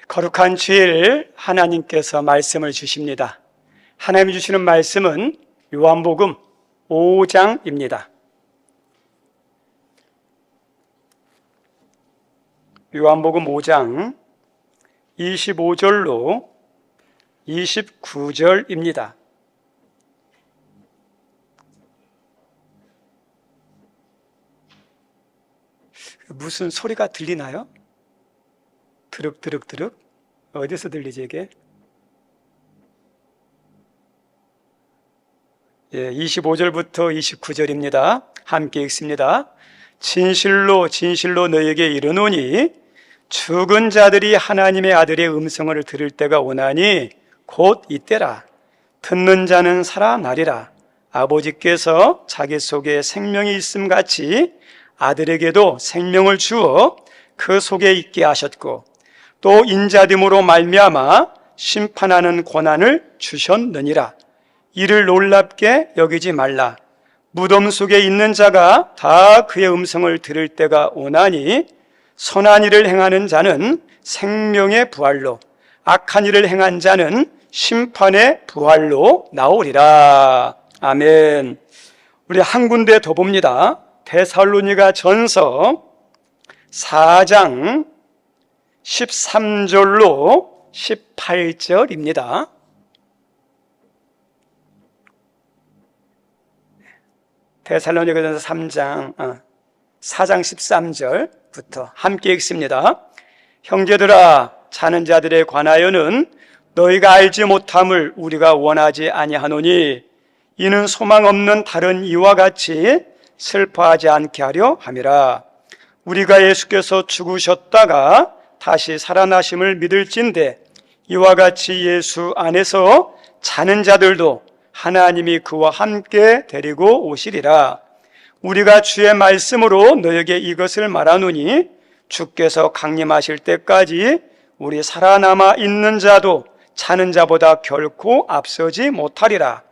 거룩한 주일 하나님께서 말씀을 주십니다. 하나님이 주시는 말씀은 요한복음 5장입니다. 요한복음 5장 25절로 29절입니다. 무슨 소리가 들리나요? 드륵드륵드륵. 어디서 들리지 이게? 25절부터 29절입니다. 함께 읽습니다. 진실로 진실로 너희에게 이르노니 죽은 자들이 하나님의 아들의 음성을 들을 때가 오나니 곧 이때라. 듣는 자는 살아나리라. 아버지께서 자기 속에 생명이 있음 같이 아들에게도 생명을 주어 그 속에 있게 하셨고 또 인자됨으로 말미암아 심판하는 권한을 주셨느니라. 이를 놀랍게 여기지 말라. 무덤 속에 있는 자가 다 그의 음성을 들을 때가 오나니 선한 일을 행하는 자는 생명의 부활로, 악한 일을 행한 자는 심판의 부활로 나오리라. 아멘. 우리 한 군데 더 봅니다. 데살로니가 전서 4장 13절로 18절입니다. 데살로니가 전서 4장 13절부터 함께 읽습니다. 형제들아, 자는 자들에 관하여는 너희가 알지 못함을 우리가 원하지 아니하노니 이는 소망 없는 다른 이와 같이 슬퍼하지 않게 하려 함이라. 우리가 예수께서 죽으셨다가 다시 살아나심을 믿을진대 이와 같이 예수 안에서 자는 자들도 하나님이 그와 함께 데리고 오시리라. 우리가 주의 말씀으로 너에게 이것을 말하노니 주께서 강림하실 때까지 우리 살아남아 있는 자도 자는 자보다 결코 앞서지 못하리라.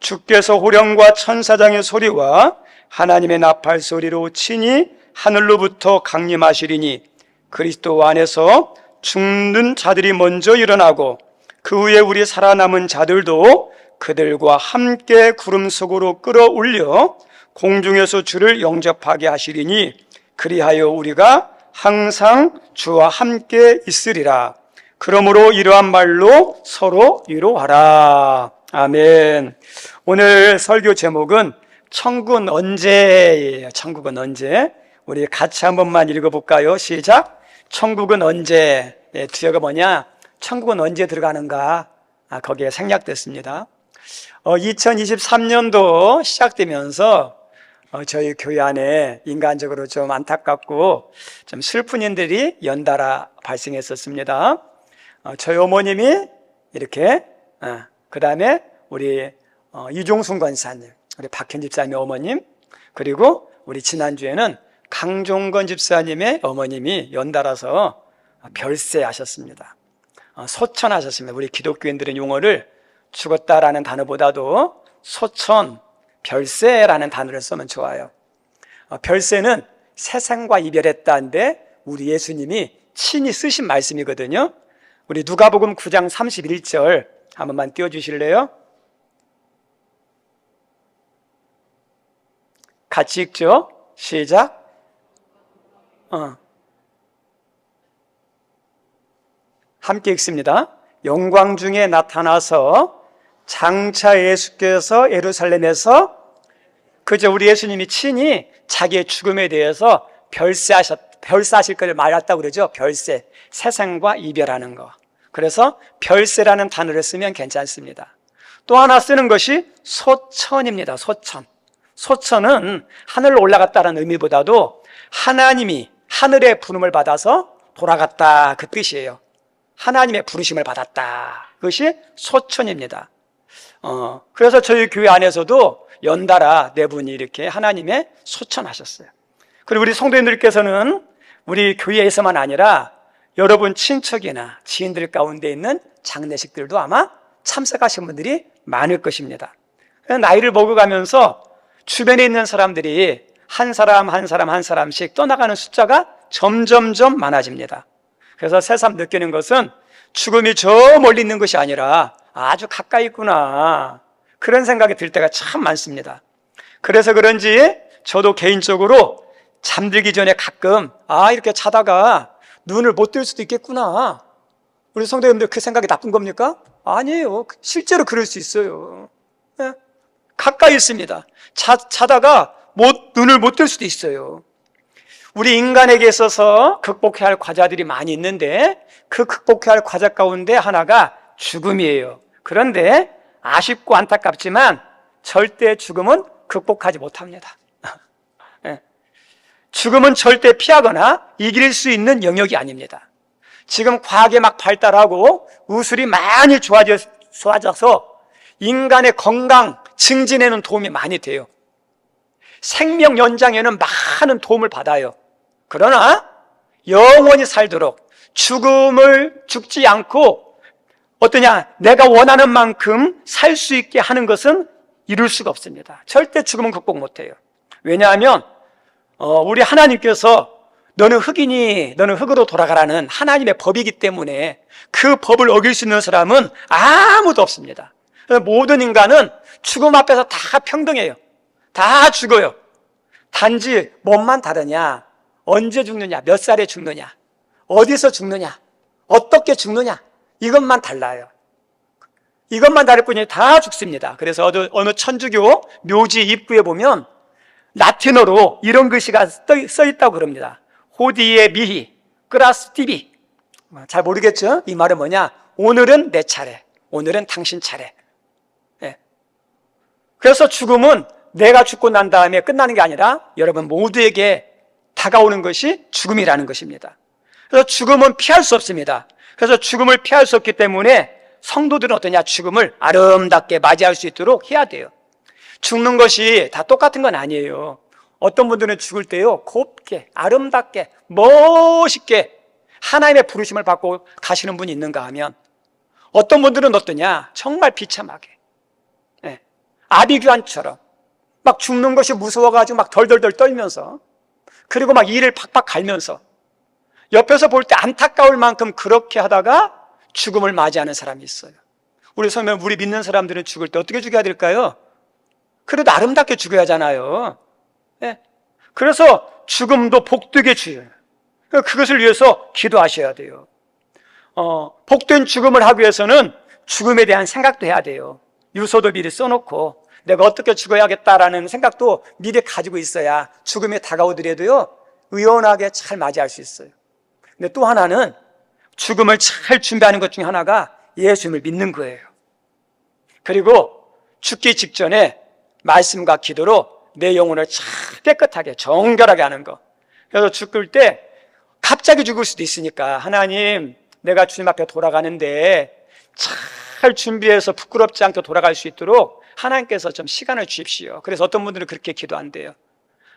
주께서 호령과 천사장의 소리와 하나님의 나팔 소리로 친히 하늘로부터 강림하시리니 그리스도 안에서 죽는 자들이 먼저 일어나고 그 후에 우리 살아남은 자들도 그들과 함께 구름 속으로 끌어올려 공중에서 주를 영접하게 하시리니 그리하여 우리가 항상 주와 함께 있으리라. 그러므로 이러한 말로 서로 위로하라. 아멘. 오늘 설교 제목은 천국은 언제예요. 천국은 언제? 우리 같이 한 번만 읽어볼까요? 시작. 천국은 언제? 주제가 뭐냐? 천국은 언제 들어가는가? 거기에 생략됐습니다. 2023년도 시작되면서 저희 교회 안에 인간적으로 좀 안타깝고 좀 슬픈 일들이 연달아 발생했었습니다. 저희 어머님이 이렇게, 그 다음에 우리 이종순 권사님, 우리 박현 집사님의 어머님, 그리고 우리 지난주에는 강종건 집사님의 어머님이 연달아서 별세하셨습니다. 소천하셨습니다. 우리 기독교인들의 용어를 죽었다라는 단어보다도 소천, 별세라는 단어를 쓰면 좋아요. 별세는 세상과 이별했다는데 우리 예수님이 친히 쓰신 말씀이거든요. 우리 누가복음 9장 31절 한 번만 띄워주실래요? 같이 읽죠. 시작. 함께 읽습니다. 영광 중에 나타나서 장차 예수께서 예루살렘에서 그저 우리 예수님이 친히 자기의 죽음에 대해서 별세하실 것을 말했다고 그러죠. 별세, 세상과 이별하는 거. 그래서 별세라는 단어를 쓰면 괜찮습니다. 또 하나 쓰는 것이 소천입니다. 소천. 소천은 하늘로 올라갔다는 의미보다도 하나님이 하늘의 부름을 받아서 돌아갔다 그 뜻이에요. 하나님의 부르심을 받았다. 그것이 소천입니다. 그래서 저희 교회 안에서도 연달아 네 분이 이렇게 하나님의 소천하셨어요. 그리고 우리 성도님들께서는 우리 교회에서만 아니라 여러분 친척이나 지인들 가운데 있는 장례식들도 아마 참석하신 분들이 많을 것입니다. 나이를 먹어가면서 주변에 있는 사람들이 한 사람씩 떠나가는 숫자가 점점점 많아집니다. 그래서 새삼 느끼는 것은 죽음이 저 멀리 있는 것이 아니라 아주 가까이 있구나, 그런 생각이 들 때가 참 많습니다. 그래서 그런지 저도 개인적으로 잠들기 전에 가끔 이렇게 자다가 눈을 못 뜰 수도 있겠구나. 우리 성도님들 그 생각이 나쁜 겁니까? 아니에요. 실제로 그럴 수 있어요. 네? 가까이 있습니다. 자다가 눈을 못 뜰 수도 있어요. 우리 인간에게 있어서 극복해야 할 과제들이 많이 있는데 그 극복해야 할 과제 가운데 하나가 죽음이에요. 그런데 아쉽고 안타깝지만 절대 죽음은 극복하지 못합니다. 네. 죽음은 절대 피하거나 이길 수 있는 영역이 아닙니다. 지금 과학이 막 발달하고 의술이 많이 좋아져서 인간의 건강 증진에는 도움이 많이 돼요. 생명 연장에는 많은 도움을 받아요. 그러나 영원히 살도록 죽지 않고 내가 원하는 만큼 살 수 있게 하는 것은 이룰 수가 없습니다. 절대 죽음은 극복 못해요. 왜냐하면 우리 하나님께서 너는 흙이니 너는 흙으로 돌아가라는 하나님의 법이기 때문에 그 법을 어길 수 있는 사람은 아무도 없습니다. 모든 인간은 죽음 앞에서 다 평등해요. 다 죽어요. 단지 뭐만 다르냐, 언제 죽느냐, 몇 살에 죽느냐, 어디서 죽느냐, 어떻게 죽느냐, 이것만 달라요. 이것만 다를 뿐이지 다 죽습니다. 그래서 어느 천주교 묘지 입구에 보면 라틴어로 이런 글씨가 써 있다고 그럽니다. 호디에 미히 크라스 티비. 잘 모르겠죠? 이 말은 뭐냐? 오늘은 내 차례, 오늘은 당신 차례. 네. 그래서 죽음은 내가 죽고 난 다음에 끝나는 게 아니라 여러분 모두에게 다가오는 것이 죽음이라는 것입니다. 그래서 죽음은 피할 수 없습니다. 그래서 죽음을 피할 수 없기 때문에 성도들은 어떠냐? 죽음을 아름답게 맞이할 수 있도록 해야 돼요. 죽는 것이 다 똑같은 건 아니에요. 어떤 분들은 죽을 때요, 곱게, 아름답게, 멋있게 하나님의 부르심을 받고 가시는 분이 있는가 하면, 어떤 분들은 어떠냐? 정말 비참하게, 네. 아비규환처럼 막 죽는 것이 무서워가지고 막 덜덜덜 떨면서, 그리고 막 이를 팍팍 갈면서 옆에서 볼 때 안타까울 만큼 그렇게 하다가 죽음을 맞이하는 사람이 있어요. 우리 믿는 사람들은 죽을 때 어떻게 죽여야 될까요? 그래도 아름답게 죽어야 하잖아요. 네. 그래서 죽음도 복되게 죽여요. 그것을 위해서 기도하셔야 돼요. 복된 죽음을 하기 위해서는 죽음에 대한 생각도 해야 돼요. 유서도 미리 써놓고 내가 어떻게 죽어야겠다라는 생각도 미리 가지고 있어야 죽음에 다가오더라도요, 의연하게 잘 맞이할 수 있어요. 근데 또 하나는 죽음을 잘 준비하는 것 중에 하나가 예수님을 믿는 거예요. 그리고 죽기 직전에 말씀과 기도로 내 영혼을 잘 깨끗하게 정결하게 하는 것. 그래서 죽을 때 갑자기 죽을 수도 있으니까 하나님, 내가 주님 앞에 돌아가는데 잘 준비해서 부끄럽지 않게 돌아갈 수 있도록 하나님께서 좀 시간을 주십시오. 그래서 어떤 분들은 그렇게 기도한대요.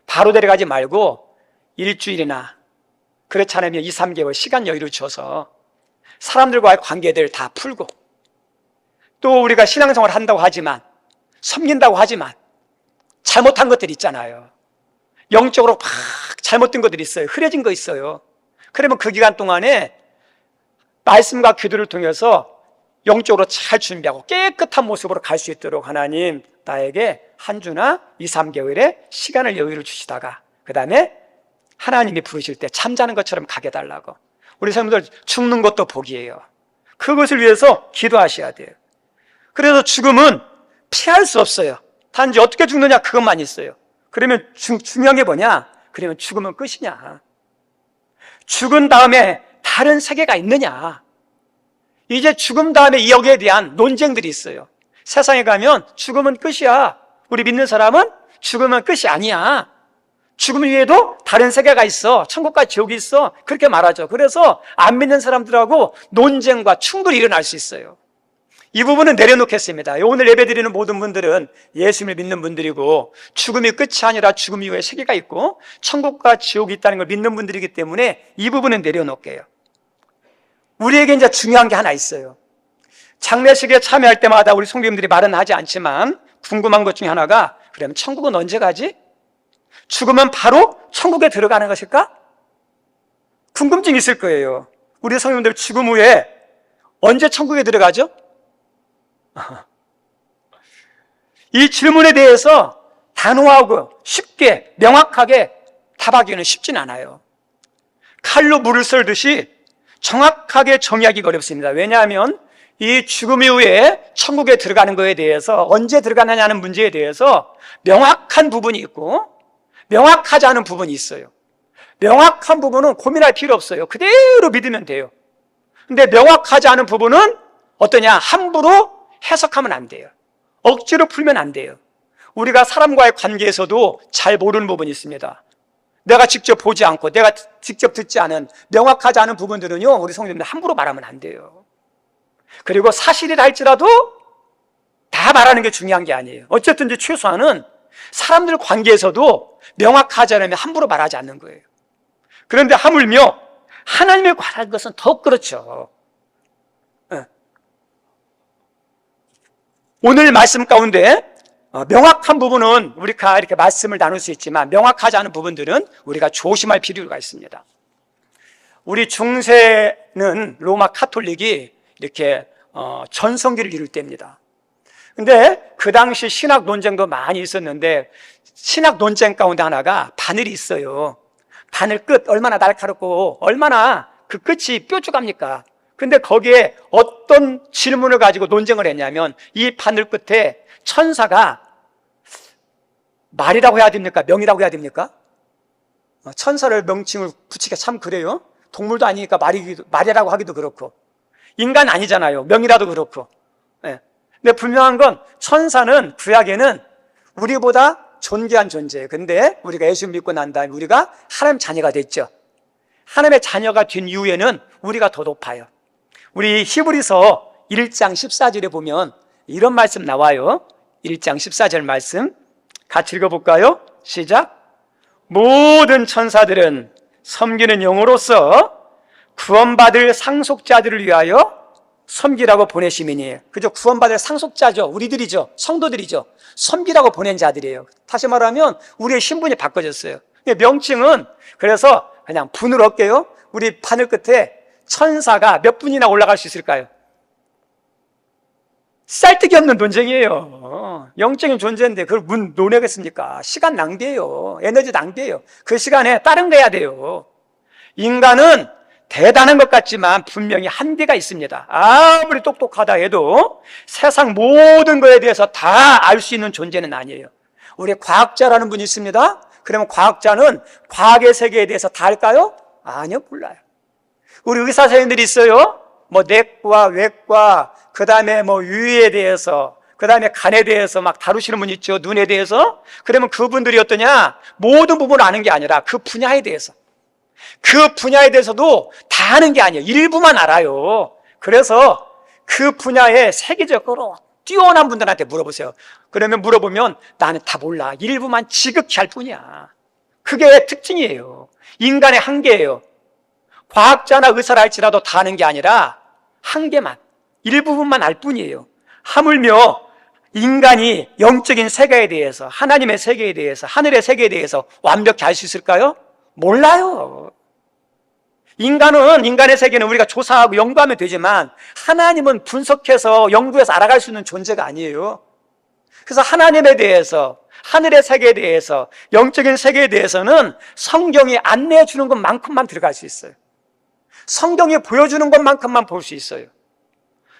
바로 데려가지 말고 일주일이나, 그렇지 않으면 2, 3개월 시간 여유를 줘서 사람들과의 관계들 다 풀고, 또 우리가 신앙생활을 한다고 하지만, 섬긴다고 하지만 잘못한 것들 있잖아요. 영적으로 막 잘못된 것들이 있어요. 흐려진 거 있어요. 그러면 그 기간 동안에 말씀과 기도를 통해서 영적으로 잘 준비하고 깨끗한 모습으로 갈 수 있도록 하나님, 나에게 한 주나 2, 3개월의 시간을 여유를 주시다가 그 다음에 하나님이 부르실 때 잠자는 것처럼 가게 달라고. 우리 사람들 죽는 것도 복이에요. 그것을 위해서 기도하셔야 돼요. 그래서 죽음은 피할 수 없어요. 단지 어떻게 죽느냐, 그것만 있어요. 그러면 중요한 게 뭐냐? 그러면 죽으면 끝이냐? 죽은 다음에 다른 세계가 있느냐? 이제 죽음 다음에 여기에 대한 논쟁들이 있어요. 세상에 가면 죽음은 끝이야. 우리 믿는 사람은 죽으면 끝이 아니야. 죽음 위에도 다른 세계가 있어. 천국과 지옥이 있어. 그렇게 말하죠. 그래서 안 믿는 사람들하고 논쟁과 충돌이 일어날 수 있어요. 이 부분은 내려놓겠습니다. 오늘 예배드리는 모든 분들은 예수님을 믿는 분들이고, 죽음이 끝이 아니라 죽음 이후에 세계가 있고 천국과 지옥이 있다는 걸 믿는 분들이기 때문에 이 부분은 내려놓을게요. 우리에게 이제 중요한 게 하나 있어요. 장례식에 참여할 때마다 우리 성도님들이 말은 하지 않지만 궁금한 것 중에 하나가, 그러면 천국은 언제 가지? 죽으면 바로 천국에 들어가는 것일까? 궁금증이 있을 거예요. 우리 성도님들 죽음 후에 언제 천국에 들어가죠? 이 질문에 대해서 단호하고 쉽게 명확하게 답하기는 쉽진 않아요. 칼로 물을 썰듯이 정확하게 정의하기가 어렵습니다. 왜냐하면 이 죽음 이후에 천국에 들어가는 것에 대해서 언제 들어가느냐는 문제에 대해서 명확한 부분이 있고 명확하지 않은 부분이 있어요. 명확한 부분은 고민할 필요 없어요. 그대로 믿으면 돼요. 근데 명확하지 않은 부분은 어떠냐? 함부로 해석하면 안 돼요. 억지로 풀면 안 돼요. 우리가 사람과의 관계에서도 잘 모르는 부분이 있습니다. 내가 직접 보지 않고 내가 직접 듣지 않은 명확하지 않은 부분들은요, 우리 성도님들 함부로 말하면 안 돼요. 그리고 사실이라 할지라도 다 말하는 게 중요한 게 아니에요. 어쨌든 최소한은 사람들 관계에서도 명확하지 않으면 함부로 말하지 않는 거예요. 그런데 하물며 하나님에 관한 것은 더욱 그렇죠. 오늘 말씀 가운데 명확한 부분은 우리가 이렇게 말씀을 나눌 수 있지만 명확하지 않은 부분들은 우리가 조심할 필요가 있습니다. 우리 중세는 로마 카톨릭이 이렇게 전성기를 이룰 때입니다. 근데 그 당시 신학 논쟁도 많이 있었는데 신학 논쟁 가운데 하나가 바늘이 있어요. 바늘 끝 얼마나 날카롭고 얼마나 그 끝이 뾰족합니까? 근데 거기에 어떤 질문을 가지고 논쟁을 했냐면 이 바늘 끝에 천사가 말이라고 해야 됩니까? 명이라고 해야 됩니까? 천사를 명칭을 붙이기가 참 그래요. 동물도 아니니까 말이라고 하기도 그렇고 인간 아니잖아요. 명이라도 그렇고. 네. 근데 분명한 건 천사는 구약에는 우리보다 존귀한 존재예요. 근데 우리가 예수 믿고 난 다음에 우리가 하나님 자녀가 됐죠. 하나님의 자녀가 된 이후에는 우리가 더 높아요. 우리 히브리서 1장 14절에 보면 이런 말씀 나와요. 1장 14절 말씀 같이 읽어볼까요? 시작. 모든 천사들은 섬기는 영으로서 구원받을 상속자들을 위하여 섬기라고 보내심이니, 그죠? 구원받을 상속자죠. 우리들이죠. 성도들이죠. 섬기라고 보낸 자들이에요. 다시 말하면 우리의 신분이 바꿔졌어요. 명칭은 그래서 그냥 분을 얻게요. 우리 바늘 끝에 천사가 몇 분이나 올라갈 수 있을까요? 쌀데기 없는 논쟁이에요. 영적인 존재인데 그걸 문 논하겠습니까? 시간 낭비예요. 에너지 낭비예요. 그 시간에 다른 거 해야 돼요. 인간은 대단한 것 같지만 분명히 한계가 있습니다. 아무리 똑똑하다 해도 세상 모든 것에 대해서 다 알 수 있는 존재는 아니에요. 우리 과학자라는 분이 있습니다. 그러면 과학자는 과학의 세계에 대해서 다 알까요? 아니요, 몰라요. 우리 의사 선생님들이 있어요. 뭐 내과, 외과, 그 다음에 뭐 유의에 대해서, 그 다음에 간에 대해서 막 다루시는 분 있죠. 눈에 대해서. 그러면 그분들이 어떠냐? 모든 부분을 아는 게 아니라 그 분야에 대해서, 그 분야에 대해서도 다 아는 게 아니에요. 일부만 알아요. 그래서 그 분야에 세계적으로 뛰어난 분들한테 물어보세요. 그러면 물어보면 나는 다 몰라. 일부만 지극히 할 뿐이야. 그게 특징이에요. 인간의 한계예요. 과학자나 의사라 할지라도 다 아는 게 아니라 한계만, 일부분만 알 뿐이에요. 하물며 인간이 영적인 세계에 대해서, 하나님의 세계에 대해서, 하늘의 세계에 대해서 완벽히 알 수 있을까요? 몰라요. 인간은, 인간의 세계는 우리가 조사하고 연구하면 되지만 하나님은 분석해서 연구해서 알아갈 수 있는 존재가 아니에요. 그래서 하나님에 대해서, 하늘의 세계에 대해서, 영적인 세계에 대해서는 성경이 안내해 주는 것만큼만 들어갈 수 있어요. 성경이 보여주는 것만큼만 볼 수 있어요.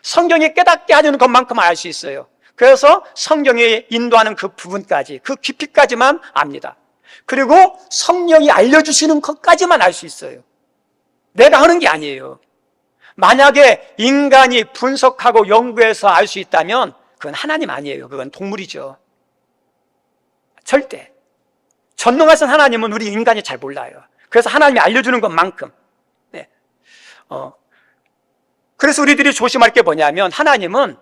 성경이 깨닫게 하는 것만큼 알 수 있어요. 그래서 성경이 인도하는 그 부분까지, 그 깊이까지만 압니다. 그리고 성령이 알려주시는 것까지만 알 수 있어요. 내가 하는 게 아니에요. 만약에 인간이 분석하고 연구해서 알 수 있다면 그건 하나님 아니에요. 그건 동물이죠. 절대. 전능하신 하나님은 우리 인간이 잘 몰라요. 그래서 하나님이 알려주는 것만큼. 네. 그래서 우리들이 조심할 게 뭐냐면 하나님은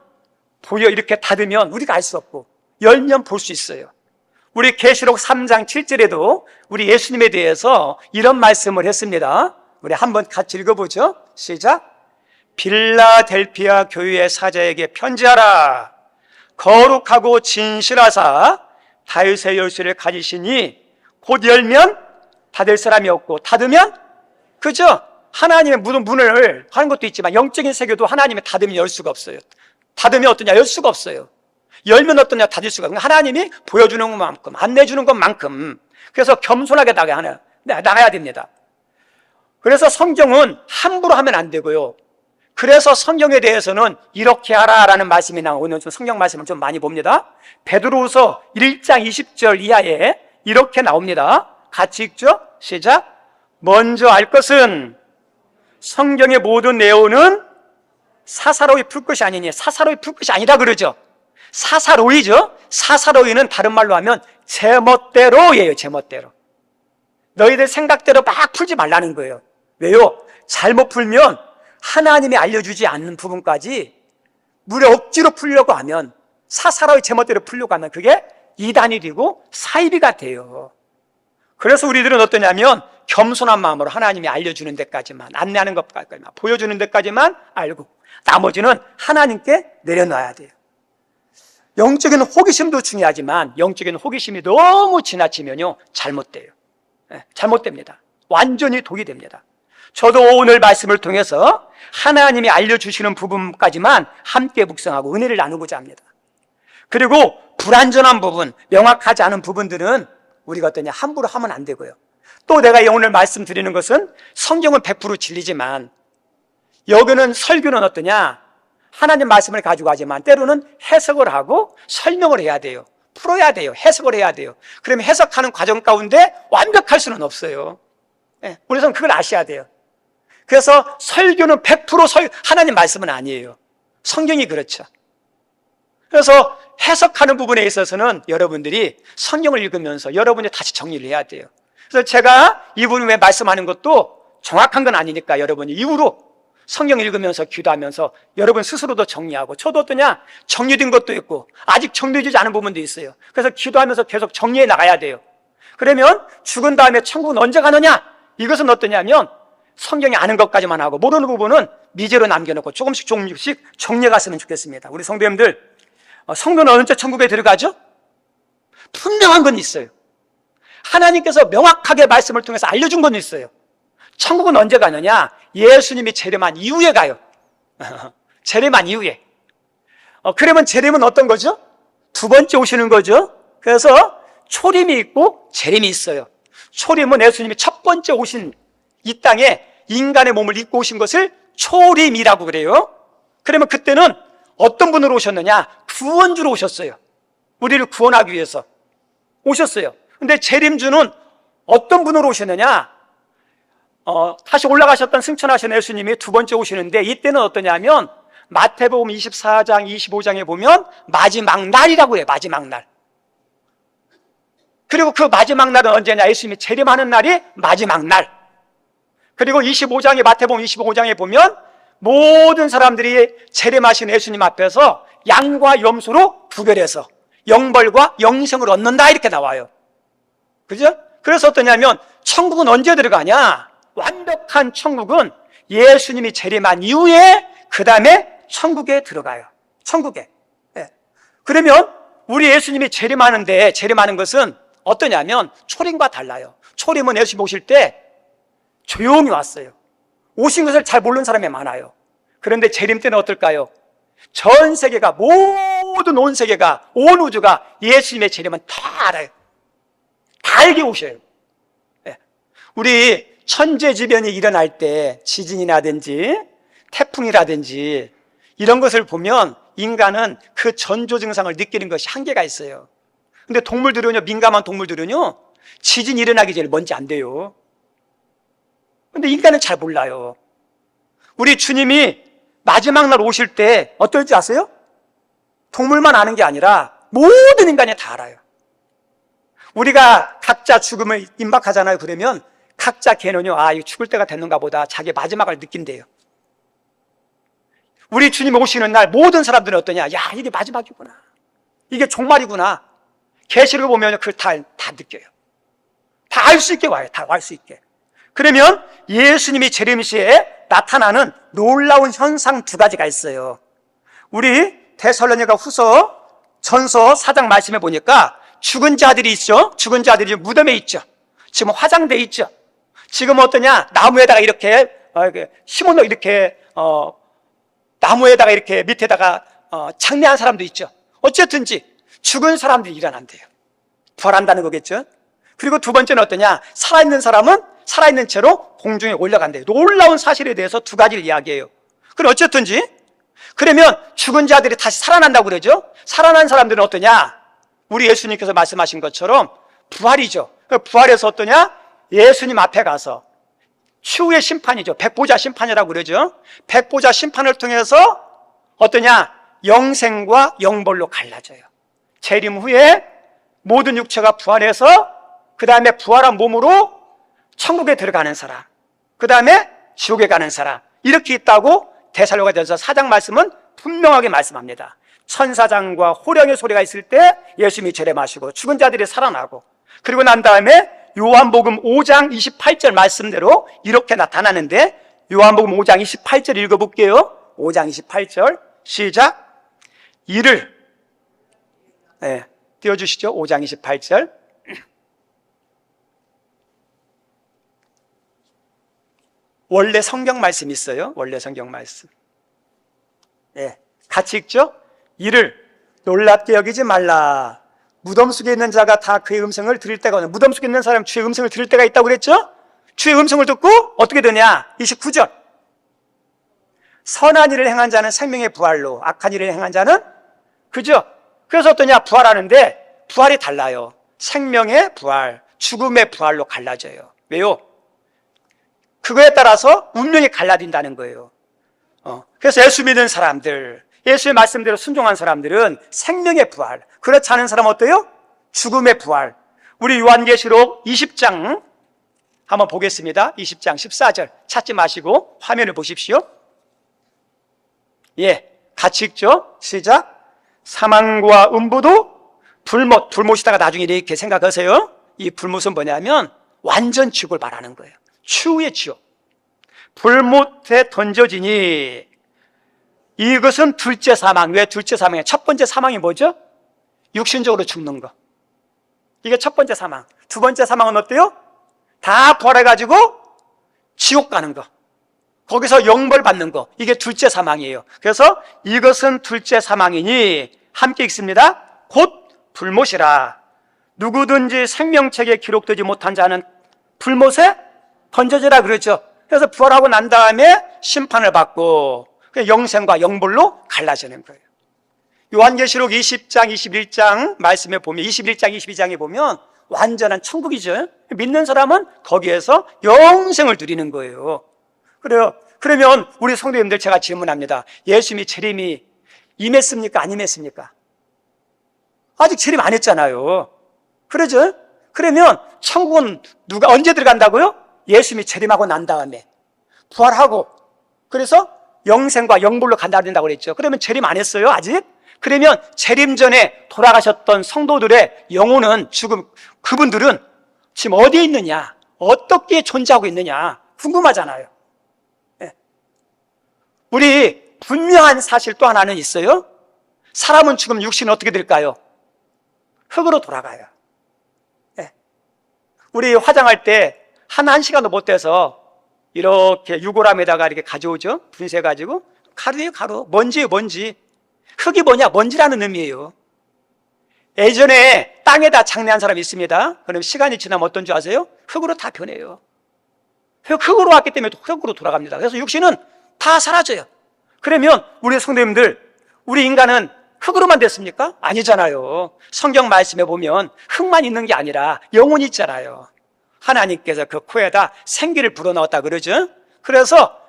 보여 이렇게 닫으면 우리가 알 수 없고 열면 볼 수 있어요. 우리 계시록 3장 7절에도 우리 예수님에 대해서 이런 말씀을 했습니다. 우리 한번 같이 읽어보죠. 시작. 빌라델피아 교회의 사자에게 편지하라. 거룩하고 진실하사 다윗의 열쇠를 가지시니 곧 열면 닫을 사람이 없고 닫으면, 그죠? 하나님의 문을 하는 것도 있지만 영적인 세계도 하나님의 닫으면 열 수가 없어요. 닫으면 어떠냐? 열 수가 없어요. 열면 어떠냐? 닫을 수가 없어요. 하나님이 보여주는 것만큼, 안내주는 것만큼. 그래서 겸손하게 나가야 됩니다. 그래서 성경은 함부로 하면 안 되고요. 그래서 성경에 대해서는 이렇게 하라라는 말씀이 나오고, 오늘 좀 성경 말씀을 좀 많이 봅니다. 베드로후서 1장 20절 이하에 이렇게 나옵니다. 같이 읽죠? 시작. 먼저 알 것은 성경의 모든 내용은 사사로이 풀 것이 아니니, 사사로이 풀 것이 아니라 그러죠. 사사로이죠. 사사로이는 다른 말로 하면 제멋대로예요. 제멋대로. 너희들 생각대로 막 풀지 말라는 거예요. 왜요? 잘못 풀면 하나님이 알려주지 않는 부분까지 무려 억지로 풀려고 하면, 사사로이 제멋대로 풀려고 하면 그게 이단이 되고 사이비가 돼요. 그래서 우리들은 어떠냐면 겸손한 마음으로 하나님이 알려주는 데까지만, 안내하는 것까지만, 보여주는 데까지만 알고 나머지는 하나님께 내려놔야 돼요. 영적인 호기심도 중요하지만 영적인 호기심이 너무 지나치면요 잘못돼요. 잘못됩니다. 완전히 독이 됩니다. 저도 오늘 말씀을 통해서 하나님이 알려주시는 부분까지만 함께 묵상하고 은혜를 나누고자 합니다. 그리고 불완전한 부분, 명확하지 않은 부분들은 우리가 어떠냐, 함부로 하면 안 되고요. 또 내가 오늘 말씀드리는 것은 성경은 100% 진리지만 여기는 설교는 어떠냐, 하나님 말씀을 가지고 하지만 때로는 해석을 하고 설명을 해야 돼요. 풀어야 돼요. 해석을 해야 돼요. 그러면 해석하는 과정 가운데 완벽할 수는 없어요. 우리는 그걸 아셔야 돼요. 그래서 설교는 100% 하나님 말씀은 아니에요. 성경이 그렇죠. 그래서 해석하는 부분에 있어서는 여러분들이 성경을 읽으면서 여러분이 다시 정리를 해야 돼요. 그래서 제가 이 부분에 말씀하는 것도 정확한 건 아니니까 여러분이 이후로 성경 읽으면서 기도하면서 여러분 스스로도 정리하고, 저도 어떠냐, 정리된 것도 있고 아직 정리되지 않은 부분도 있어요. 그래서 기도하면서 계속 정리해 나가야 돼요. 그러면 죽은 다음에 천국은 언제 가느냐, 이것은 어떠냐면 성경이 아는 것까지만 하고 모르는 부분은 미제로 남겨놓고 조금씩 정리해 갔으면 좋겠습니다. 우리 성도님들, 성도는 언제 천국에 들어가죠? 분명한 건 있어요. 하나님께서 명확하게 말씀을 통해서 알려준 건 있어요. 천국은 언제 가느냐? 예수님이 재림한 이후에 가요. 재림한 이후에. 그러면 재림은 어떤 거죠? 두 번째 오시는 거죠. 그래서 초림이 있고 재림이 있어요. 초림은 예수님이 첫 번째 오신 이 땅에 인간의 몸을 입고 오신 것을 초림이라고 그래요. 그러면 그때는 어떤 분으로 오셨느냐? 구원주로 오셨어요. 우리를 구원하기 위해서 오셨어요. 근데 재림주는 어떤 분으로 오셨느냐? 다시 올라가셨던 승천하신 예수님이 두 번째 오시는데, 이때는 어떠냐면 마태복음 24장 25장에 보면 마지막 날이라고 해요. 마지막 날. 그리고 그 마지막 날은 언제냐? 예수님이 재림하는 날이 마지막 날. 그리고 25장에, 마태복음 25장에 보면 모든 사람들이 재림하신 예수님 앞에서 양과 염소로 구별해서 영벌과 영생을 얻는다, 이렇게 나와요. 그죠? 그래서 어떠냐면 천국은 언제 들어가냐? 완벽한 천국은 예수님이 재림한 이후에 그 다음에 천국에 들어가요. 천국에. 그러면 우리 예수님이 재림하는 것은 어떠냐면 초림과 달라요. 초림은 예수님 오실 때 조용히 왔어요. 오신 것을 잘 모르는 사람이 많아요. 그런데 재림 때는 어떨까요? 전 세계가, 모든 온 세계가, 온 우주가 예수님의 재림은 다 알아요. 다 알게 오셔요. 우리 천재지변이 일어날 때, 지진이라든지 태풍이라든지 이런 것을 보면 인간은 그 전조 증상을 느끼는 것이 한계가 있어요. 근데 동물들은요, 민감한 동물들은요, 지진이 일어나기 전에 뭔지 안 돼요. 근데 인간은 잘 몰라요. 우리 주님이 마지막 날 오실 때 어떨지 아세요? 동물만 아는 게 아니라 모든 인간이 다 알아요. 우리가 각자 죽음을 임박하잖아요. 그러면 각자 걔는요, 이거 죽을 때가 됐는가 보다, 자기 마지막을 느낀대요. 우리 주님 오시는 날 모든 사람들은 어떠냐? 야, 이게 마지막이구나, 이게 종말이구나. 계시를 보면 그걸 다 느껴요. 다 알 수 있게 와요. 다 알 수 있게. 그러면 예수님이 재림 시에 나타나는 놀라운 현상 두 가지가 있어요. 우리 데살로니가 후서 전서 4장 말씀해 보니까 죽은 자들이 있죠. 죽은 자들이 무덤에 있죠. 지금 화장돼 있죠. 지금 어떠냐? 나무에다가 이렇게 심어놓 이렇게 나무에다가 이렇게 밑에다가 장례한 사람도 있죠. 어쨌든지 죽은 사람들이 일어난대요. 부활한다는 거겠죠. 그리고 두 번째는 어떠냐? 살아있는 사람은 살아있는 채로 공중에 올라간대요. 놀라운 사실에 대해서 두 가지를 이야기해요. 그럼 어쨌든지 그러면 죽은 자들이 다시 살아난다고 그러죠. 살아난 사람들은 어떠냐? 우리 예수님께서 말씀하신 것처럼 부활이죠. 부활해서 어떠냐? 예수님 앞에 가서 추후의 심판이죠. 백보자 심판이라고 그러죠. 백보자 심판을 통해서 어떠냐? 영생과 영벌로 갈라져요. 재림 후에 모든 육체가 부활해서 그 다음에 부활한 몸으로 천국에 들어가는 사람, 그 다음에 지옥에 가는 사람, 이렇게 있다고 데살로니가전서 4장 말씀은 분명하게 말씀합니다. 천사장과 호령의 소리가 있을 때 예수님이 재림하시고 죽은 자들이 살아나고, 그리고 난 다음에 요한복음 5장 28절 말씀대로 이렇게 나타나는데, 요한복음 5장 28절 읽어볼게요. 5장 28절 시작. 이를 띄워주시죠. 5장 28절. 원래 성경 말씀 있어요. 원래 성경 말씀. 같이 읽죠. 이를 놀랍게 여기지 말라. 무덤 속에 있는 자가 다 그의 음성을 들을 때가 오는. 무덤 속에 있는 사람 주의 음성을 들을 때가 있다고 그랬죠. 주의 음성을 듣고 어떻게 되냐. 29절. 선한 일을 행한 자는 생명의 부활로, 악한 일을 행한 자는, 그죠? 그래서 어떠냐? 부활하는데 부활이 달라요. 생명의 부활, 죽음의 부활로 갈라져요. 왜요? 그거에 따라서 운명이 갈라진다는 거예요. 그래서 예수 믿는 사람들, 예수의 말씀대로 순종한 사람들은 생명의 부활, 그렇지 않은 사람은 어때요? 죽음의 부활. 우리 요한계시록 20장 한번 보겠습니다. 20장 14절 찾지 마시고 화면을 보십시오. 같이 읽죠. 시작. 사망과 음부도 불못이다가 나중에 이렇게 생각하세요. 이 불못은 뭐냐면 완전 지옥을 말하는 거예요. 추후의 지옥. 불못에 던져지니 이것은 둘째 사망. 왜 둘째 사망이에요? 첫 번째 사망이 뭐죠? 육신적으로 죽는 거. 이게 첫 번째 사망. 두 번째 사망은 어때요? 다 부활해가지고 지옥 가는 거. 거기서 영벌 받는 거. 이게 둘째 사망이에요. 그래서 이것은 둘째 사망이니 함께 읽습니다. 곧 불못이라. 누구든지 생명책에 기록되지 못한 자는 불못에 던져지라 그러죠. 그래서 부활하고 난 다음에 심판을 받고 영생과 영벌로 갈라지는 거예요. 요한계시록 20장, 21장 말씀에 보면, 21장, 22장에 보면 완전한 천국이죠. 믿는 사람은 거기에서 영생을 누리는 거예요. 그래요. 그러면 우리 성도님들 제가 질문합니다. 예수님이 재림이 임했습니까? 안 임했습니까? 아직 재림 안 했잖아요. 그러죠? 그러면 천국은 누가 언제 들어간다고요? 예수님이 재림하고 난 다음에 부활하고, 그래서 영생과 영불로 간다 된다고 그랬죠. 그러면 재림 안 했어요? 아직? 그러면 재림 전에 돌아가셨던 성도들의 영혼은, 지금 그분들은 지금 어디에 있느냐, 어떻게 존재하고 있느냐 궁금하잖아요. 우리 분명한 사실 또 하나는 있어요. 사람은 지금 육신은 어떻게 될까요? 흙으로 돌아가요. 우리 화장할 때 한 시간도 못 돼서 이렇게 유골함에다가 이렇게 가져오죠. 분쇄해가지고. 가루예요, 가루. 먼지예요, 먼지. 흙이 뭐냐? 먼지라는 의미예요. 예전에 땅에다 장례한 사람이 있습니다. 그럼 시간이 지나면 어떤 줄 아세요? 흙으로 다 변해요. 흙으로 왔기 때문에 흙으로 돌아갑니다. 그래서 육신은 다 사라져요. 그러면 우리 성도님들, 우리 인간은 흙으로만 됐습니까? 아니잖아요. 성경 말씀에 보면 흙만 있는 게 아니라 영혼이 있잖아요. 하나님께서 그 코에다 생기를 불어넣었다 그러죠. 그래서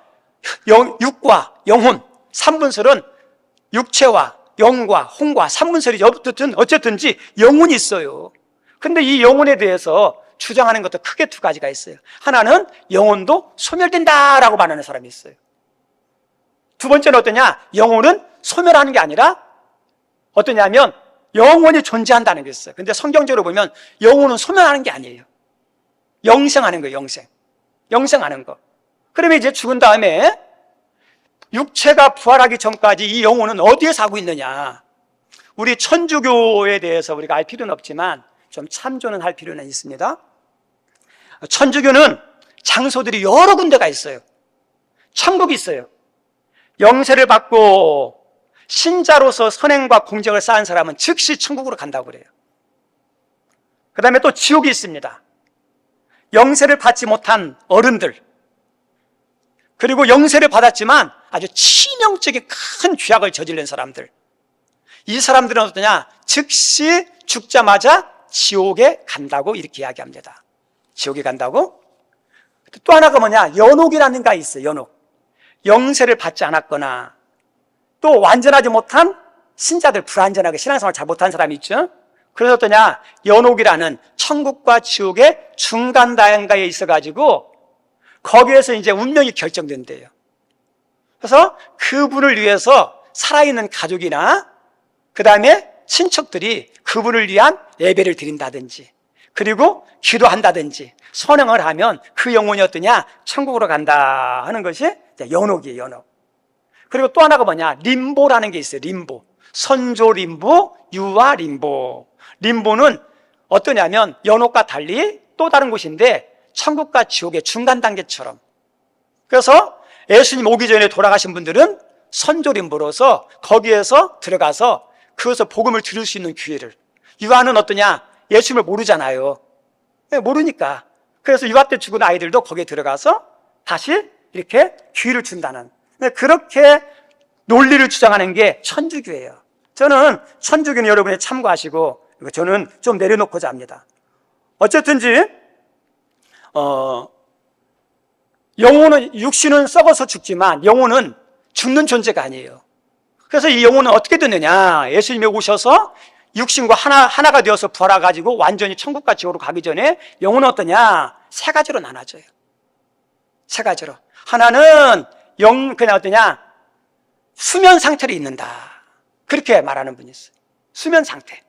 육과 영혼, 삼분설은 육체와 영과 혼과 삼분설이 어쨌든지 영혼이 있어요. 근데 이 영혼에 대해서 주장하는 것도 크게 두 가지가 있어요. 하나는 영혼도 소멸된다라고 말하는 사람이 있어요. 두 번째는 어떠냐? 영혼은 소멸하는 게 아니라 어떠냐면 영원히 존재한다는 게 있어요. 근데 성경적으로 보면 영혼은 소멸하는 게 아니에요. 영생하는 거예요. 영생하는 거. 그러면 이제 죽은 다음에 육체가 부활하기 전까지 이 영혼은 어디에 사고 있느냐? 우리 천주교에 대해서 우리가 알 필요는 없지만 좀 참조는 할 필요는 있습니다. 천주교는 장소들이 여러 군데가 있어요. 천국이 있어요. 영세를 받고 신자로서 선행과 공적을 쌓은 사람은 즉시 천국으로 간다고 그래요. 그 다음에 또 지옥이 있습니다. 영세를 받지 못한 어른들, 그리고 영세를 받았지만 아주 치명적인 큰 죄악을 저지른 사람들, 이 사람들은 어떠냐? 즉시 죽자마자 지옥에 간다고 이렇게 이야기합니다. 지옥에 간다고? 또 하나가 뭐냐? 연옥이라는 게 있어요. 연옥. 영세를 받지 않았거나 또 완전하지 못한 신자들, 불완전하게 신앙생활 잘 못한 사람이 있죠. 그래서 어떠냐? 연옥이라는 천국과 지옥의 중간 다양가에 있어가지고 거기에서 이제 운명이 결정된대요. 그래서 그분을 위해서 살아있는 가족이나 그 다음에 친척들이 그분을 위한 예배를 드린다든지 그리고 기도한다든지 선행을 하면 그 영혼이 어떠냐? 천국으로 간다 하는 것이 연옥이에요. 연옥. 그리고 또 하나가 뭐냐? 림보라는 게 있어요. 림보. 선조 림보, 유아 림보. 림보는 어떠냐면 연옥과 달리 또 다른 곳인데 천국과 지옥의 중간 단계처럼. 그래서 예수님 오기 전에 돌아가신 분들은 선조 림보로서 거기에서 들어가서 그것을 복음을 들을 수 있는 기회를. 유아는 어떠냐? 예수님을 모르잖아요. 모르니까. 그래서 유아 때 죽은 아이들도 거기에 들어가서 다시 이렇게 기회를 준다는, 그렇게 논리를 주장하는 게 천주교예요. 저는 천주교는 여러분이 참고하시고 저는 좀 내려놓고자 합니다. 어쨌든지 영혼은, 육신은 썩어서 죽지만 영혼은 죽는 존재가 아니에요. 그래서 이 영혼은 어떻게 됐느냐? 예수님이 오셔서 육신과 하나가 되어서 부활해가지고 완전히 천국과 지옥으로 가기 전에 영혼은 어떠냐? 세 가지로 나눠져요. 세 가지로. 하나는 그냥 어떠냐? 수면 상태로 있는다. 그렇게 말하는 분이 있어요. 수면 상태.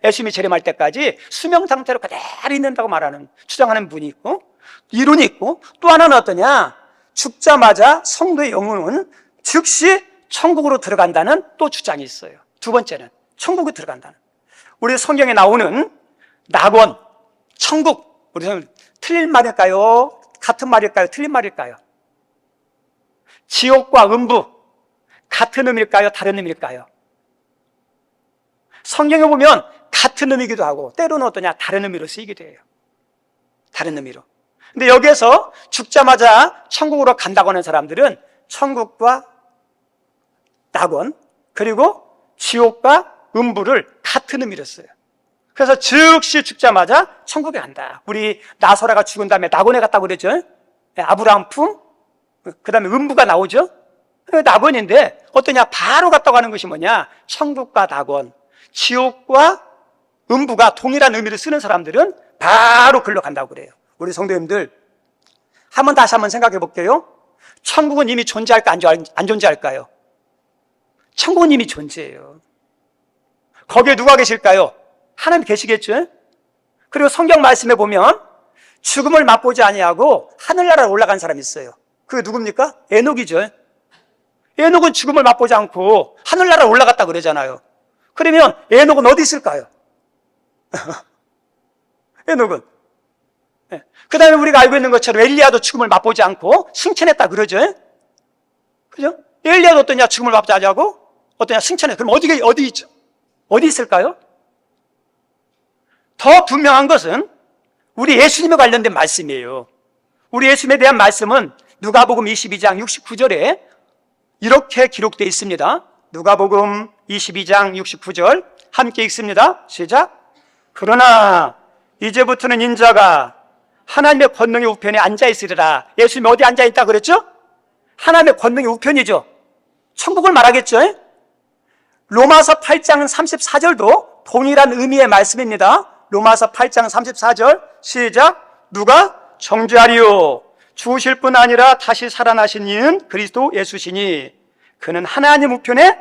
예수님이 재림할 때까지 수면 상태로 그대로 있는다고 주장하는 분이 있고, 이론이 있고, 또 하나는 어떠냐? 죽자마자 성도의 영혼은 즉시 천국으로 들어간다는 또 주장이 있어요. 두 번째는 천국에 들어간다는. 우리 성경에 나오는 낙원, 천국, 우리는 틀린 말일까요? 같은 말일까요? 틀린 말일까요? 지옥과 음부, 같은 의미일까요? 다른 의미일까요? 성경에 보면 같은 의미이기도 하고 때로는 어떠냐? 다른 의미로 쓰이기도 해요. 다른 의미로. 근데 여기에서 죽자마자 천국으로 간다고 하는 사람들은 천국과 낙원 그리고 지옥과 음부를 같은 의미로 써요. 그래서 즉시 죽자마자 천국에 간다. 우리 나소라가 죽은 다음에 낙원에 갔다고 그랬죠. 아브라함 품, 그 다음에 음부가 나오죠. 낙원인데 어떠냐? 바로 갔다고 하는 것이 뭐냐? 천국과 낙원, 지옥과 음부가 동일한 의미를 쓰는 사람들은 바로 글로 간다고 그래요. 우리 성도님들 다시 한번 생각해 볼게요. 천국은 이미 존재할까 안 존재할까요? 천국은 이미 존재해요. 거기에 누가 계실까요? 하나님 계시겠죠? 그리고 성경 말씀에 보면 죽음을 맛보지 아니하고 하늘나라에 올라간 사람이 있어요. 그게 누굽니까? 에녹이죠. 에녹은 죽음을 맛보지 않고 하늘나라에 올라갔다 그러잖아요. 그러면 에녹은 어디 있을까요? 에녹은. 그 다음에 우리가 알고 있는 것처럼 엘리야도 죽음을 맛보지 않고 승천했다 그러죠. 그죠? 엘리야도 어떠냐? 죽음을 맛보지 않고 어떠냐? 승천해. 그럼 어디 있죠? 어디 있을까요? 더 분명한 것은 우리 예수님에 관련된 말씀이에요. 우리 예수님에 대한 말씀은 누가복음 22장 69절에 이렇게 기록되어 있습니다. 누가복음 22장 69절 함께 읽습니다. 시작. 그러나 이제부터는 인자가 하나님의 권능의 우편에 앉아있으리라. 예수님이 어디 앉아있다 그랬죠? 하나님의 권능의 우편이죠. 천국을 말하겠죠. 로마서 8장 34절도 동일한 의미의 말씀입니다. 로마서 8장 34절 시작. 누가 정죄하리요? 죽으실 뿐 아니라 다시 살아나신 이는 그리스도 예수시니 그는 하나님 우편에,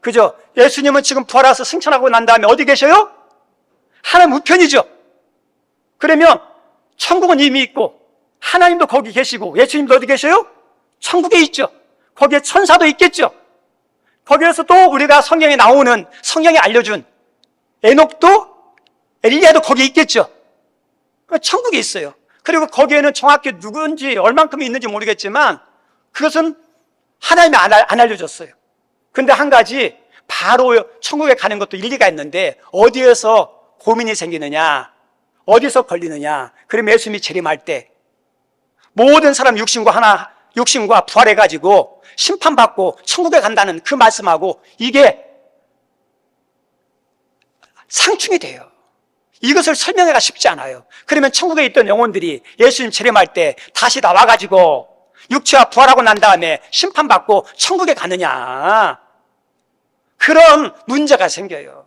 그죠? 예수님은 지금 부활해서 승천하고 난 다음에 어디 계셔요? 하나님 우편이죠. 그러면 천국은 이미 있고 하나님도 거기 계시고 예수님도 어디 계셔요? 천국에 있죠. 거기에 천사도 있겠죠. 거기에서 또 우리가 성경에 나오는, 성경이 알려준 에녹도 엘리야도 거기에 있겠죠. 천국에 있어요. 그리고 거기에는 정확히 누군지 얼만큼 있는지 모르겠지만 그것은 하나님이 안 알려줬어요. 근데 한 가지, 바로 천국에 가는 것도 일리가 있는데 어디에서 고민이 생기느냐, 어디서 걸리느냐. 그럼 예수님이 재림할 때 모든 사람 육신과 부활해가지고 심판받고 천국에 간다는 그 말씀하고 이게 상충이 돼요. 이것을 설명하기가 쉽지 않아요. 그러면 천국에 있던 영혼들이 예수님 재림할 때 다시 나와가지고 육체와 부활하고 난 다음에 심판받고 천국에 가느냐, 그런 문제가 생겨요.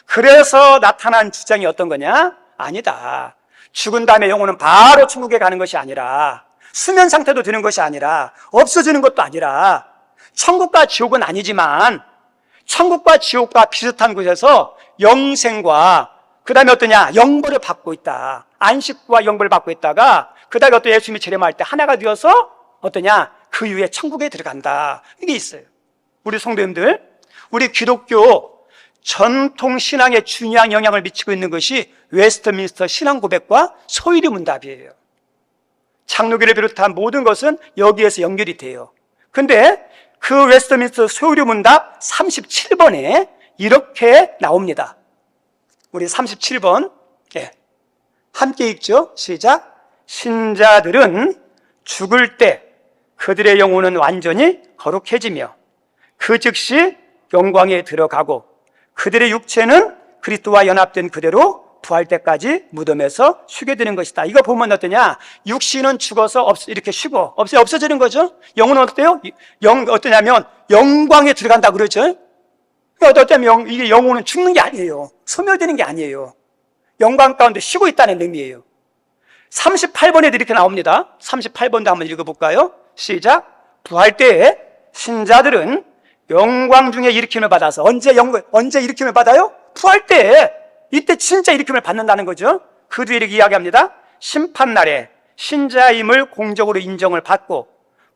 그래서 나타난 주장이 어떤 거냐? 아니다. 죽은 다음에 영혼은 바로 천국에 가는 것이 아니라, 수면 상태도 되는 것이 아니라, 없어지는 것도 아니라, 천국과 지옥은 아니지만 천국과 지옥과 비슷한 곳에서 영생과 그 다음에 어떠냐? 영벌을 받고 있다. 안식과 영벌을 받고 있다가 그 다음에 어떤 예수님이 재림할 때 하나가 되어서 어떠냐? 그 이후에 천국에 들어간다. 이게 있어요. 우리 성도님들, 우리 기독교 전통 신앙에 중요한 영향을 미치고 있는 것이 웨스트민스터 신앙 고백과 소위리 문답이에요. 장로교를 비롯한 모든 것은 여기에서 연결이 돼요. 근데 그 웨스트민스터 소위리 문답 37번에 이렇게 나옵니다. 우리 37번 함께 읽죠. 시작. 신자들은 죽을 때 그들의 영혼은 완전히 거룩해지며 그 즉시 영광에 들어가고 그들의 육체는 그리스도와 연합된 그대로 부활 때까지 무덤에서 쉬게 되는 것이다. 이거 보면 어떠냐? 육신은 죽어서 이렇게 쉬고 없어지는 거죠. 영혼은 어때요? 어떠냐면 영광에 들어간다 그러죠. 어쩌면 이게 영혼은 죽는 게 아니에요. 소멸되는 게 아니에요. 영광 가운데 쉬고 있다는 의미예요. 38번에도 이렇게 나옵니다. 38번도 한번 읽어볼까요? 시작. 부활 때에 신자들은 영광 중에 일으킴을 받아서, 언제 일으킴을 받아요? 부활 때에, 이때 진짜 일으킴을 받는다는 거죠. 그 뒤에 이렇게 이야기합니다. 심판날에 신자임을 공적으로 인정을 받고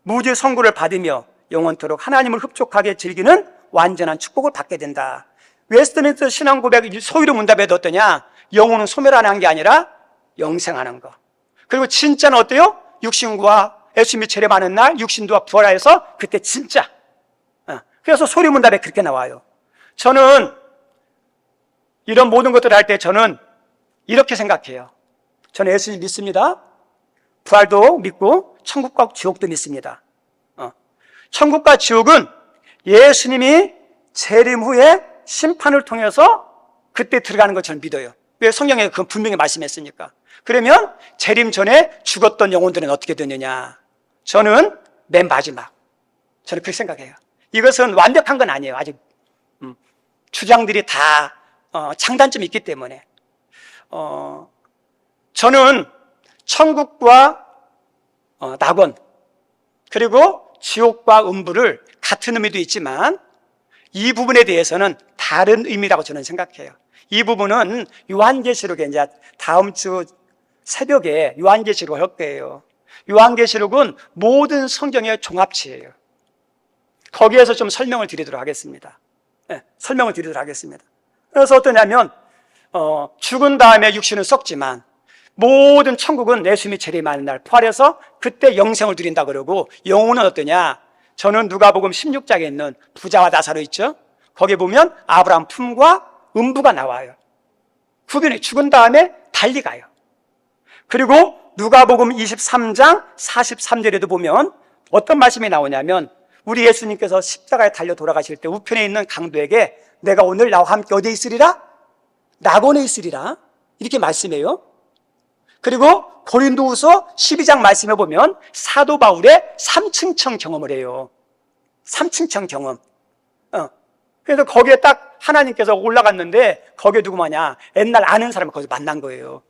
무죄 선고를 받으며 영원토록 하나님을 흡족하게 즐기는 완전한 축복을 받게 된다. 웨스트민스터 신앙 고백 소위로 문답에도 어떠냐? 영혼은 소멸하는 게 아니라 영생하는 거. 그리고 진짜는 어때요? 육신과 예수님이 재림하는 날 육신도와 부활하여서 그때 진짜. 그래서 소리 문답에 그렇게 나와요. 저는 이런 모든 것들을 할 때 저는 이렇게 생각해요. 저는 예수님 믿습니다. 부활도 믿고 천국과 지옥도 믿습니다. 천국과 지옥은 예수님이 재림 후에 심판을 통해서 그때 들어가는 걸 저는 믿어요. 왜? 성경에 그 분명히 말씀했으니까. 그러면 재림 전에 죽었던 영혼들은 어떻게 되느냐? 저는 맨 마지막. 저는 그렇게 생각해요. 이것은 완벽한 건 아니에요. 아직 주장들이 다 장단점이 있기 때문에 저는 천국과 낙원 그리고 지옥과 음부를 같은 의미도 있지만 이 부분에 대해서는 다른 의미라고 저는 생각해요. 이 부분은 요한계시록에 이제 다음 주 새벽에 요한계시록을 할 거예요. 요한계시록은 모든 성경의 종합치예요. 거기에서 좀 설명을 드리도록 하겠습니다. 설명을 드리도록 하겠습니다. 그래서 어떠냐면 죽은 다음에 육신은 썩지만 모든 천국은 예수님이 재림하는 날 부활해서 그때 영생을 누린다 그러고, 영혼은 어떠냐? 저는 누가복음 16장에 있는 부자와 나사로 있죠? 거기에 보면 아브라함 품과 음부가 나와요. 후변에 죽은 다음에 달리 가요. 그리고 누가복음 23장 43절에도 보면 어떤 말씀이 나오냐면, 우리 예수님께서 십자가에 달려 돌아가실 때 우편에 있는 강도에게 내가 오늘 나와 함께 어디에 있으리라? 낙원에 있으리라. 이렇게 말씀해요. 그리고 고린도후서 12장 말씀해 보면 사도 바울의 삼층청 경험을 해요. 삼층청 경험. 그래서 거기에 딱 하나님께서 올라갔는데 거기에 누구 마냐? 옛날 아는 사람을 거기서 만난 거예요.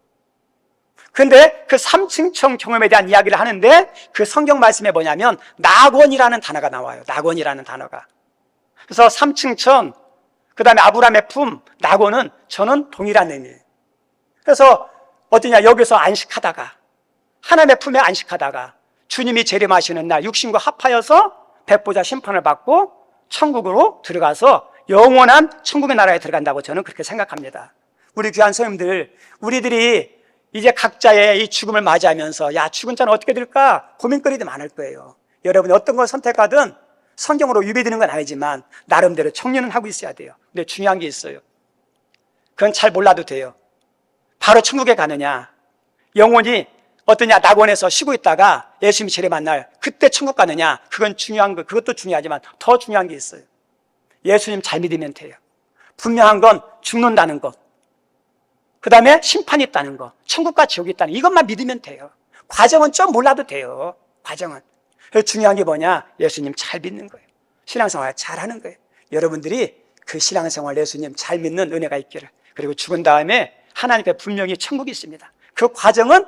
근데 그 삼층청 경험에 대한 이야기를 하는데 그 성경 말씀에 뭐냐면 낙원이라는 단어가 나와요. 낙원이라는 단어가. 그래서 삼층청, 그 다음에 아브라함의 품, 낙원은 저는 동일한 의미예요. 그래서 어떠냐? 여기서 안식하다가, 하나님의 품에 안식하다가 주님이 재림하시는 날 육신과 합하여서 백보자 심판을 받고 천국으로 들어가서 영원한 천국의 나라에 들어간다고 저는 그렇게 생각합니다. 우리 귀한 성도님들, 우리들이 이제 각자의 이 죽음을 맞이하면서 야, 죽은 자는 어떻게 될까? 고민거리도 많을 거예요. 여러분이 어떤 걸 선택하든 성경으로 유배되는 건 아니지만 나름대로 청년은 하고 있어야 돼요. 근데 중요한 게 있어요. 그건 잘 몰라도 돼요. 바로 천국에 가느냐, 영혼이 어떠냐, 낙원에서 쉬고 있다가 예수님이 재림 만날 그때 천국 가느냐, 그건 중요한 거, 그것도 중요하지만 더 중요한 게 있어요. 예수님 잘 믿으면 돼요. 분명한 건 죽는다는 것, 그 다음에 심판이 있다는 것, 천국과 지옥이 있다는 이것만 믿으면 돼요. 과정은 좀 몰라도 돼요. 과정은. 그래서 중요한 게 뭐냐, 예수님 잘 믿는 거예요. 신앙생활 잘 하는 거예요. 여러분들이 그 신앙생활 예수님 잘 믿는 은혜가 있기를. 그리고 죽은 다음에 하나님 앞에 분명히 천국이 있습니다. 그 과정은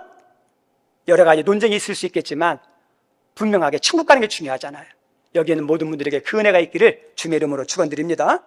여러 가지 논쟁이 있을 수 있겠지만 분명하게 천국 가는 게 중요하잖아요. 여기에는 모든 분들에게 그 은혜가 있기를 주님의 이름으로 축원드립니다.